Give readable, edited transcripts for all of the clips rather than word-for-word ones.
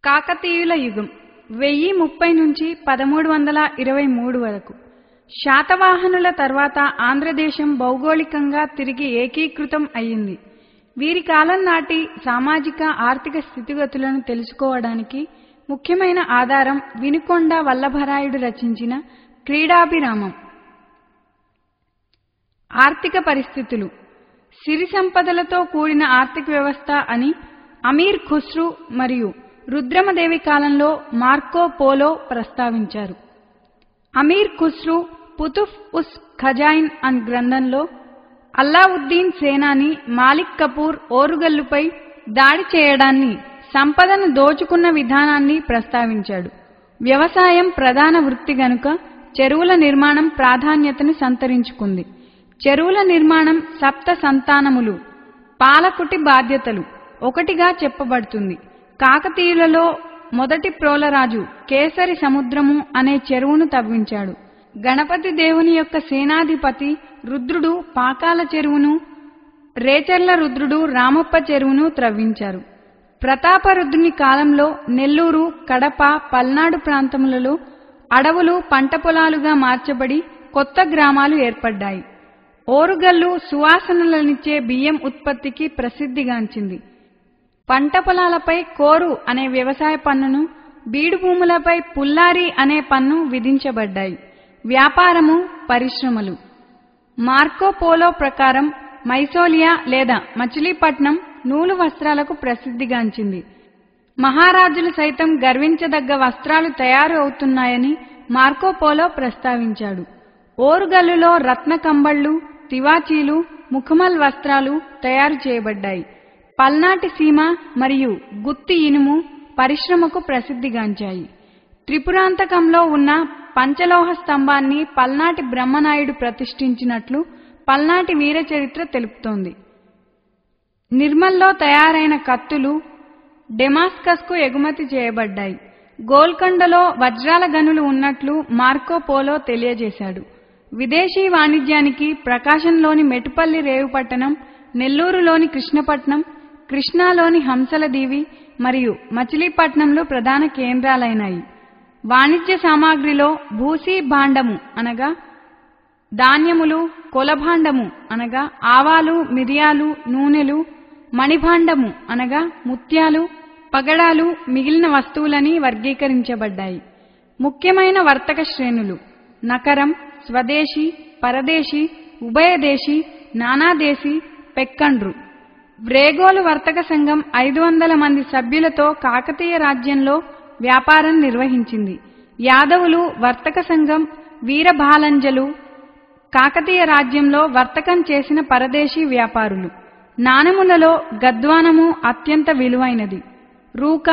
కాకతీయుల యుగం 1030 నుంచి 1323 వరకు. శాతవాహనుల తర్వాత ఆంధ్రదేశం భౌగోళికంగా తిరిగి ఏకీకృతం అయ్యింది. వీరి కాలం నాటి సామాజిక ఆర్థిక స్థితిగతులను తెలుసుకోవడానికి ముఖ్యమైన ఆధారం వినుకొండ వల్లభరాయుడు రచించిన క్రీడాభిరామం. ఆర్థిక పరిస్థితులు. సిరి సంపదలతో కూడిన ఆర్థిక వ్యవస్థ అని అమీర్ ఖుస్రు మరియు రుద్రమదేవి కాలంలో మార్కో పోలో ప్రస్తావించారు. అమీర్ ఖుస్రు పుతుఫ్ ఉస్ ఖజాయిన్ అనే గ్రంథంలో అల్లావుద్దీన్ సేనాని మాలిక్ కపూర్ ఓరుగల్లుపై దాడి చేయడాన్ని, సంపదను దోచుకున్న విధానాన్ని ప్రస్తావించాడు. వ్యవసాయం ప్రధాన వృత్తి గనుక చెరువుల నిర్మాణం ప్రాధాన్యతను సంతరించుకుంది. చెరువుల నిర్మాణం సప్త సంతానములు పాలకుటి బాధ్యతలు ఒకటిగా చెప్పబడుతుంది. కాకతీయులలో మొదటి ప్రోలరాజు కేసరి సముద్రము అనే చెరువును తవ్వించాడు. గణపతి దేవుని యొక్క సేనాధిపతి రుద్రుడు పాకాల చెరువును, రేచర్ల రుద్రుడు రామప్ప చెరువును త్రవ్వించారు. ప్రతాపరుద్రుని కాలంలో నెల్లూరు, కడప, పల్నాడు ప్రాంతములలో అడవులు పంట పొలాలుగా మార్చబడి కొత్త గ్రామాలు ఏర్పడ్డాయి. ఓరుగల్లు సువాసనలనిచ్చే బియ్యం ఉత్పత్తికి ప్రసిద్ధిగాంచింది. పంట పొలాలపై కోరు అనే వ్యవసాయ పన్నును, బీడు భూములపై పుల్లారి అనే పన్ను విధించబడ్డాయి. వ్యాపారము, పరిశ్రమలు. మార్కో పోలో ప్రకారం మైసోలియా లేదా మచిలీపట్నం నూలు వస్త్రాలకు ప్రసిద్ధిగాంచింది. మహారాజులు సైతం గర్వించదగ్గ వస్త్రాలు తయారు అవుతున్నాయని మార్కో పోలో ప్రస్తావించాడు. ఓరుగల్లులో రత్న కంబళ్లు, తివాచీలు, ముఖమల్ వస్త్రాలు తయారు చేయబడ్డాయి. పల్నాటి సీమ మరియు గుత్తి ఇనుము పరిశ్రమకు ప్రసిద్ధిగాంచాయి. త్రిపురాంతకంలో ఉన్న పంచలోహ స్తంభాన్ని పల్నాటి బ్రహ్మనాయుడు ప్రతిష్ఠించినట్లు పల్నాటి వీరచరిత్ర తెలుపుతోంది. నిర్మల్లో తయారైన కత్తులు డెమాస్కస్కు ఎగుమతి చేయబడ్డాయి. గోల్కొండలో వజ్రాల గనులు ఉన్నట్లు మార్కో పోలో తెలియజేశాడు. విదేశీ వాణిజ్యానికి ప్రకాశంలోని మెటుపల్లి రేవుపట్టణం, నెల్లూరులోని కృష్ణపట్నం, కృష్ణాలోని హంసలదీవి మరియు మచిలీపట్నంలో ప్రధాన కేంద్రాలైనాయి. వాణిజ్య సామాగ్రిలో భూసీ భాండము అనగా ధాన్యములు, కొలభాండము అనగా ఆవాలు, మిరియాలు, నూనెలు, మణిభాండము అనగా ముత్యాలు, పగడాలు మిగిలిన వస్తువులని వర్గీకరించబడ్డాయి. ముఖ్యమైన వర్తక శ్రేణులు నకరం, స్వదేశీ, పరదేశీ, ఉభయదేశీ, నానాదేశీ, పెక్కండ్రు. వ్రేగోలు వర్తక సంఘం 500 మంది సభ్యులతో కాకతీయ రాజ్యంలో వ్యాపారం నిర్వహించింది. యాదవులు వర్తక సంఘం వీరభాలంజలు కాకతీయ రాజ్యంలో వర్తకం చేసిన పరదేశీ వ్యాపారులు. నాణములలో గద్వానము అత్యంత విలువైనది. రూక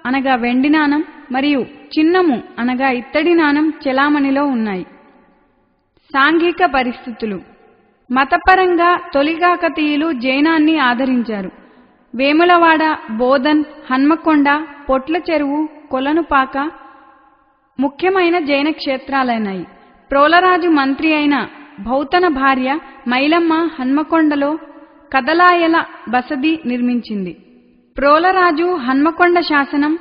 అనగా వెండి నాణం మరియు చిన్నము అనగా ఇత్తడి నాణం చెలామణిలో ఉన్నాయి. సాంఘిక పరిస్థితులు. మతపరంగా తొలి కాకతీయులు జైనాన్ని ఆదరించారు. వేములవాడ, బోధన్, హన్మకొండ, పొట్ల చెరువు, కొలనుపాక ముఖ్యమైన జైన క్షేత్రాలైనాయి. ప్రోలరాజు మంత్రి అయిన భౌతన భార్య మైలమ్మ హన్మకొండలో కదలాయల బసది నిర్మించింది. ప్రోలరాజు హన్మకొండ శాసనం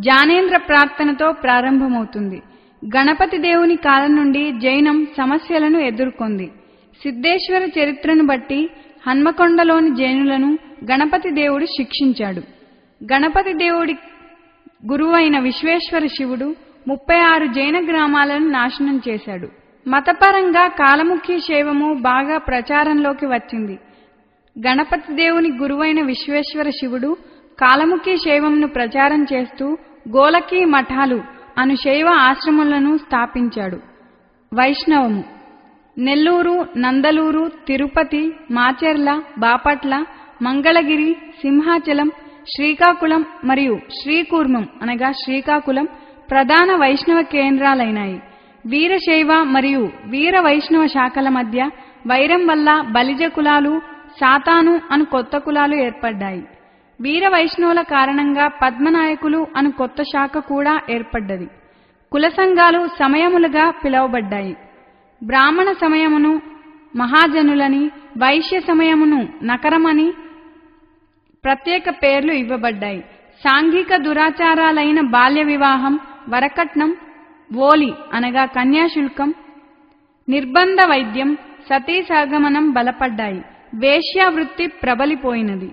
జానేంద్ర ప్రార్థనతో ప్రారంభమవుతుంది. గణపతి దేవుని కాలం నుండి జైనం సమస్యలను ఎదుర్కొంది. సిద్ధేశ్వర చరిత్రను బట్టి హన్మకొండలోని జైనులను గణపతి దేవుడు శిక్షించాడు. గణపతి దేవుడి గురువైన విశ్వేశ్వర శివుడు 36 జైన గ్రామాలను నాశనం చేశాడు. మతపరంగా కాలముఖి శైవము బాగా ప్రచారంలోకి వచ్చింది. గణపతి దేవుని గురువైన విశ్వేశ్వర శివుడు కాలముఖి శైవంను ప్రచారం చేస్తూ గోలకి మఠాలు అను శైవ ఆశ్రమాలను స్థాపించాడు. వైష్ణవము. నెల్లూరు, నందలూరు, తిరుపతి, మాచెర్ల, బాపట్ల, మంగళగిరి, సింహాచలం, శ్రీకాకుళం మరియు శ్రీకూర్మం అనగా శ్రీకాకుళం ప్రధాన వైష్ణవ కేంద్రాలైనాయి. వీరశైవ మరియు వీర వైష్ణవ శాఖల మధ్య వైరం వల్ల బలిజ కులాలు, సాతాను అను కొత్త కులాలు ఏర్పడ్డాయి. వీర వైష్ణవుల కారణంగా పద్మనాయకులు అను కొత్త శాఖ కూడా ఏర్పడ్డది. కుల సంఘాలు సమయములుగా పిలువబడ్డాయి. బ్రాహ్మణ సమయమును మహాజనులని, వైశ్య సమయమును నకరమని ప్రత్యేక పేర్లు ఇవ్వబడ్డాయి. సాంఘిక దురాచారాలైన బాల్య వివాహం, వరకట్నం, ఓలి అనగా కన్యాశుల్కం, నిర్బంధ వైద్యం, సతీ సహగమనం బలపడ్డాయి. వేశ్యావృత్తి ప్రబలిపోయినది.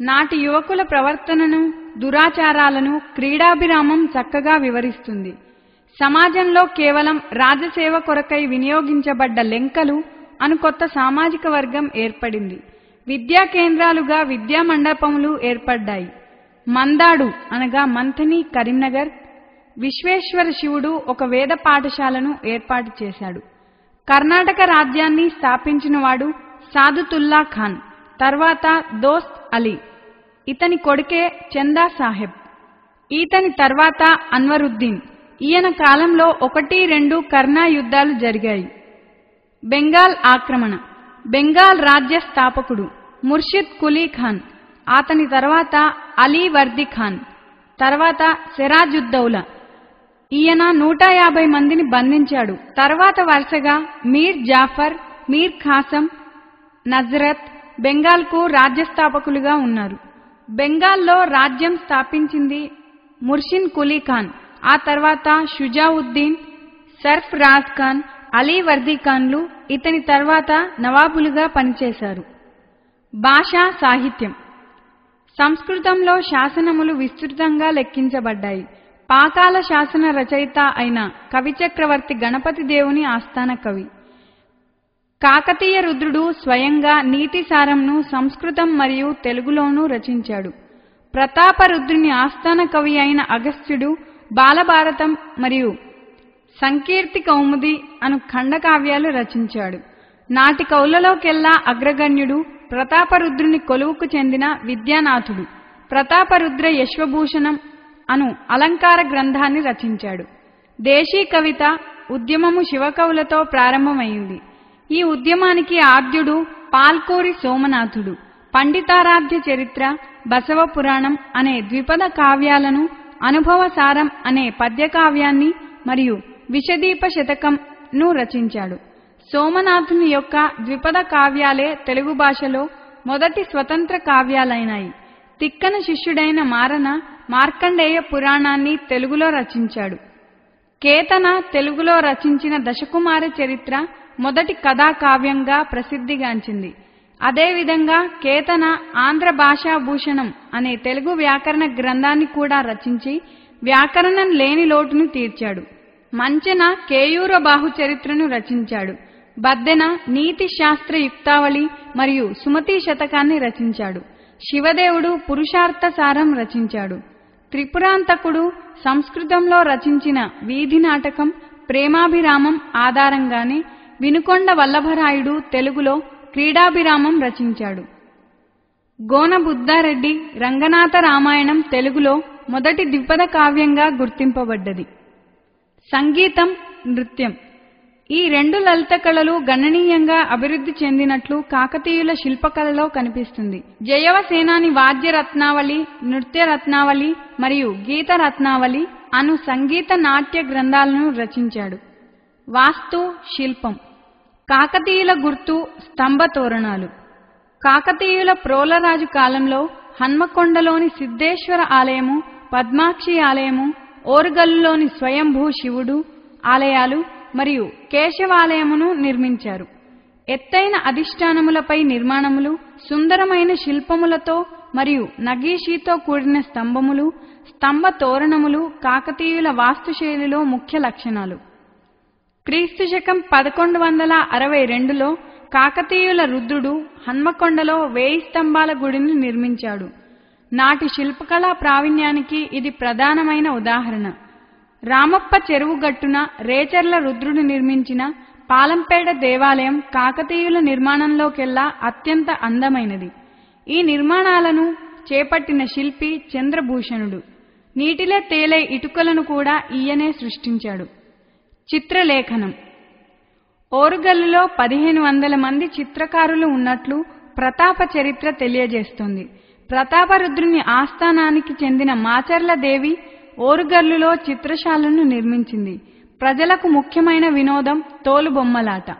నాటి యువకుల ప్రవర్తనను, దురాచారాలను క్రీడాభిరామం చక్కగా వివరిస్తుంది. సమాజంలో కేవలం రాజసేవ కొరకై వినియోగించబడ్డ లెంకలు అను కొత్త సామాజిక వర్గం ఏర్పడింది. విద్యా కేంద్రాలుగా విద్యా మండపములు ఏర్పడ్డాయి. మందాడు అనగా మంథని కరీంనగర్, విశ్వేశ్వర శివుడు ఒక వేద పాఠశాలను ఏర్పాటు చేశాడు. కర్ణాటక రాజ్యాన్ని స్థాపించినవాడు సాదుతుల్లా ఖాన్, తర్వాత దోస్త్ అలీ, ఇతని కొడుకే చందా సాహెబ్. ఈతని తర్వాత అన్వరుద్దీన్. ఈయన కాలంలో 1-2 కర్నా యుద్ధాలు జరిగాయి. బెంగాల్ ఆక్రమణ. బెంగాల్ రాజ్య స్థాపకుడు ముర్షిద్ కులీ ఖాన్, అతని తర్వాత అలీ వర్ది ఖాన్, తర్వాత సిరాజుద్దౌలా. ఈయన 150 మందిని బంధించాడు. తర్వాత వరుసగా మీర్ జాఫర్, మీర్ ఖాసం, నజరత్ బెంగాల్కు రాజ్యస్థాపకులుగా ఉన్నారు. బెంగాల్లో రాజ్యం స్థాపించింది ముర్షిద్ కులీ ఖాన్. ఆ తర్వాత షుజావుద్దీన్, సర్ఫరాజ్ ఖాన్, అలీ వర్ది ఖాన్లు ఇతని తర్వాత నవాబులుగా పనిచేశారు. భాషా సాహిత్యం. సంస్కృతంలో శాసనములు విస్తృతంగా లెక్కించబడ్డాయి. పాకాల శాసన రచయిత అయిన కవిచక్రవర్తి గణపతి దేవుని ఆస్థాన కవి. కాకతీయ రుద్రుడు స్వయంగా నీతిసారంను సంస్కృతం మరియు తెలుగులోనూ రచించాడు. ప్రతాపరుద్రుని ఆస్థాన కవి అయిన అగస్త్యుడు బాలభారతం మరియు సంకీర్తి కౌముది అను ఖండకావ్యాలు రచించాడు. నాటి కవులలోకెల్లా అగ్రగణ్యుడు ప్రతాపరుద్రుని కొలువుకు చెందిన విద్యానాథుడు. ప్రతాపరుద్ర యశ్వభూషణం అను అలంకార గ్రంథాన్ని రచించాడు. దేశీ కవిత ఉద్యమము శివకవులతో ప్రారంభమైంది. ఈ ఉద్యమానికి ఆద్యుడు పాల్కూరి సోమనాథుడు. పండితారాధ్య చరిత్ర, బసవ పురాణం అనే ద్విపద కావ్యాలను, అనుభవసారం అనే పద్యకావ్యాన్ని మరియు విషదీప శతకంను రచించాడు. సోమనాథుని యొక్క ద్విపద కావ్యాలే తెలుగు భాషలో మొదటి స్వతంత్ర కావ్యాలైనాయి. తిక్కన శిష్యుడైన మారన మార్కండేయ పురాణాన్ని తెలుగులో రచించాడు. కేతన తెలుగులో రచించిన దశకుమార చరిత్ర మొదటి కథాకావ్యంగా ప్రసిద్ధిగాంచింది. అదేవిధంగా కేతన ఆంధ్ర భాషాభూషణం అనే తెలుగు వ్యాకరణ గ్రంథాన్ని కూడా రచించి వ్యాకరణం లేని లోటును తీర్చాడు. మంచెన కేయూర బాహు చరిత్రను రచించాడు. బద్దెన నీతి శాస్త్ర యుక్తావళి మరియు సుమతి శతకాన్ని రచించాడు. శివదేవుడు పురుషార్థ సారం రచించాడు. త్రిపురాంతకుడు సంస్కృతంలో రచించిన వీధి నాటకం ప్రేమాభిరామం ఆధారంగానే వినుకొండ వల్లభరాయుడు తెలుగులో క్రీడాభిరామం రచించాడు. గోన బుద్ధారెడ్డి రంగనాథ రామాయణం తెలుగులో మొదటి ద్విపద కావ్యంగా గుర్తింపబడ్డది. సంగీతం, నృత్యం ఈ రెండు లలిత కళలు గణనీయంగా అభివృద్ధి చెందినట్లు కాకతీయుల శిల్పకళలో కనిపిస్తుంది. జయవసేనాని వాద్య రత్నావళి, నృత్య రత్నావళి మరియు గీత రత్నావళి అను సంగీత నాట్య గ్రంథాలను రచించాడు. వాస్తు శిల్పం. కాకతీయుల గుర్తు స్తంభ తోరణాలు. కాకతీయుల ప్రోలరాజు కాలంలో హన్మకొండలోని సిద్ధేశ్వర ఆలయము, పద్మాక్షి ఆలయము, ఓరుగల్లులోని స్వయంభూ శివుడు ఆలయాలు మరియు కేశవాలయమును నిర్మించారు. ఎత్తైన అధిష్టానములపై నిర్మాణములు, సుందరమైన శిల్పములతో మరియు నగీషీతో కూడిన స్తంభములు, స్తంభ తోరణములు కాకతీయుల వాస్తుశైలిలో ముఖ్య లక్షణాలు. క్రీస్తు శకం 1162లో కాకతీయుల రుద్రుడు హన్మకొండలో 1000 స్తంభాల గుడిని నిర్మించాడు. నాటి శిల్పకళా ప్రావీణ్యానికి ఇది ప్రధానమైన ఉదాహరణ. రామప్ప చెరువు గట్టున రేచర్ల రుద్రుడు నిర్మించిన పాలంపేట దేవాలయం కాకతీయుల నిర్మాణంలోకెల్లా అత్యంత అందమైనది. ఈ నిర్మాణాలను చేపట్టిన శిల్పి చంద్రభూషణుడు. నీటిలో తేలే ఇటుకలను కూడా ఈయనే సృష్టించాడు. చిత్రలేఖనం. ఓరుగల్లులో 1500 మంది చిత్రకారులు ఉన్నట్లు ప్రతాప చరిత్ర తెలియజేస్తోంది. ప్రతాపరుద్రుని ఆస్థానానికి చెందిన మాచర్ల దేవి ఓరుగల్లులో చిత్రశాలను నిర్మించింది. ప్రజలకు ముఖ్యమైన వినోదం తోలుబొమ్మలాట.